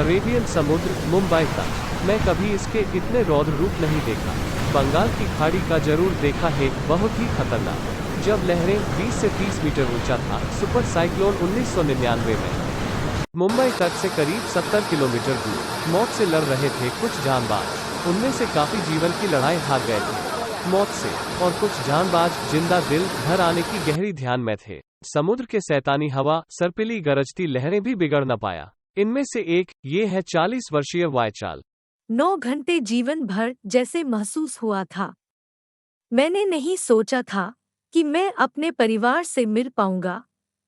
Arabian समुद्र, मुंबई तक। मैं कभी इसके इतने रौद्र रूप नहीं देखा। बंगाल की खाड़ी का जरूर देखा है, बहुत ही खतरनाक। जब लहरें 20 से 30 मीटर ऊंचा था सुपर साइक्लोन 1999 में मुंबई तट से करीब 70 किलोमीटर दूर मौत से लड़ रहे थे कुछ जानबाज। उनमें से काफी जीवन की लड़ाई हार गए थे मौत से, और कुछ जानबाज जिंदा दिल घर आने की गहरी ध्यान में थे। समुद्र के सैतानी हवा, सर्पिली गरजती लहरें भी बिगड़ न पाया। इनमें से एक ये है 40 वर्षीय वायचाल। 9 घंटे जीवन भर जैसे महसूस हुआ था। मैंने नहीं सोचा था कि मैं अपने परिवार से मिल पाऊंगा,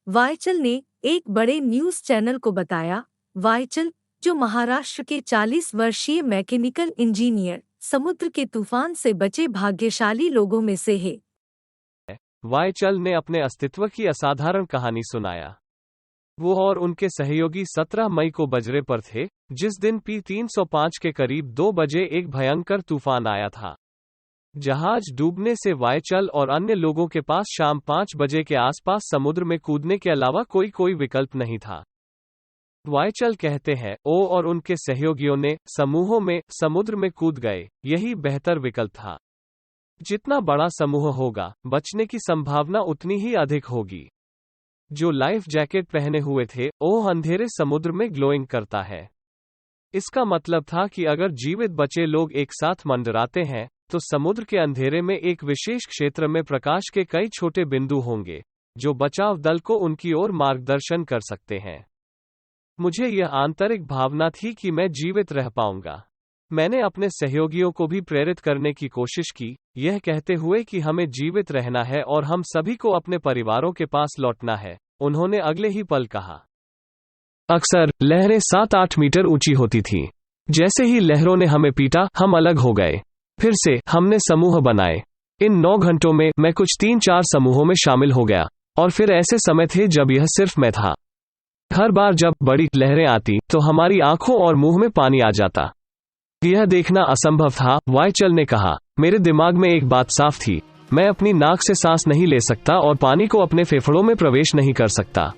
वायचल ने एक बड़े न्यूज चैनल को बताया। वायचल, जो महाराष्ट्र के 40 वर्षीय मैकेनिकल इंजीनियर, समुद्र के तूफान से बचे भाग्यशाली लोगों में से है। वायचल ने अपने अस्तित्व की असाधारण कहानी सुनाया। वो और उनके सहयोगी 17 मई को बजरे पर थे, जिस दिन P305 के करीब 2 बजे एक भयंकर तूफान आया था। जहाज डूबने से वायचल और अन्य लोगों के पास शाम 5 बजे के आसपास समुद्र में कूदने के अलावा कोई विकल्प नहीं था। वायचल कहते हैं, ओ और उनके सहयोगियों ने समूहों में समुद्र में कूद गए। यही बेहतर विकल्प था। जितना बड़ा समूह होगा, बचने की संभावना उतनी ही अधिक होगी। जो लाइफ जैकेट पहने हुए थे, ओह अंधेरे समुद्र में ग्लोइंग करता है। इसका मतलब था कि अगर जीवित बचे लोग एक साथ मंडराते हैं, तो समुद्र के अंधेरे में एक विशेष क्षेत्र में प्रकाश के कई छोटे बिंदु होंगे, जो बचाव दल को उनकी ओर मार्गदर्शन कर सकते हैं। मुझे यह आंतरिक भावना थी कि मैं जीवित रह पाऊंगा। मैंने अपने सहयोगियों को भी प्रेरित करने की कोशिश की, यह कहते हुए कि हमें जीवित रहना है और हम सभी को अपने परिवारों के पास लौटना है, उन्होंने अगले ही पल कहा। अक्सर लहरें 7-8 मीटर ऊंची होती थीं। जैसे ही लहरों ने हमें पीटा, हम अलग हो गए। फिर से हमने समूह बनाए। इन 9 घंटों में मैं कुछ 3-4 समूहों में शामिल हो गया, और फिर ऐसे समय थे जब यह सिर्फ मैं था। हर बार जब बड़ी लहरें आती, तो हमारी आंखों और मुंह में पानी आ जाता। यह देखना असंभव था, वायचल ने कहा। मेरे दिमाग में एक बात साफ थी, मैं अपनी नाक से सांस नहीं ले सकता और पानी को अपने फेफड़ों में प्रवेश नहीं कर सकता।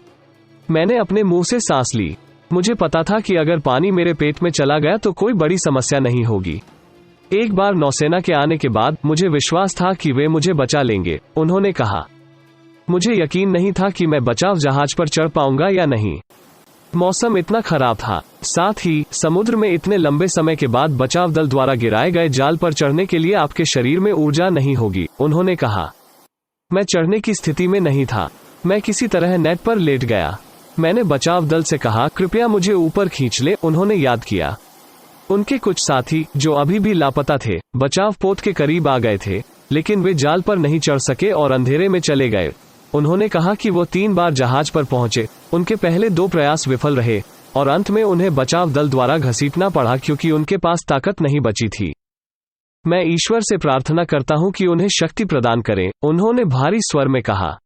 मैंने अपने मुंह से सांस ली। मुझे पता था कि अगर पानी मेरे पेट में चला गया तो कोई बड़ी समस्या नहीं होगी। एक बार नौसेना के आने के बाद मुझे विश्वास था कि वे मुझे बचा लेंगे, उन्होंने कहा। मुझे यकीन नहीं था कि मैं बचाव जहाज पर चढ़ पाऊंगा या नहीं। मौसम इतना खराब था, साथ ही समुद्र में इतने लंबे समय के बाद बचाव दल द्वारा गिराए गए जाल पर चढ़ने के लिए आपके शरीर में ऊर्जा नहीं होगी, उन्होंने कहा। मैं चढ़ने की स्थिति में नहीं था। मैं किसी तरह नेट पर लेट गया। मैंने बचाव दल से कहा, कृपया मुझे ऊपर खींच ले, उन्होंने याद किया। उनके कुछ साथी, जो अभी भी लापता थे, बचाव पोत के करीब आ गए थे, लेकिन वे जाल पर नहीं चढ़ सके और अंधेरे में चले गए। उन्होंने कहा कि वो 3 बार जहाज पर पहुंचे। उनके पहले 2 प्रयास विफल रहे, और अंत में उन्हें बचाव दल द्वारा घसीटना पड़ा क्योंकि उनके पास ताकत नहीं बची थी। मैं ईश्वर से प्रार्थना करता हूं कि उन्हें शक्ति प्रदान करें, उन्होंने भारी स्वर में कहा।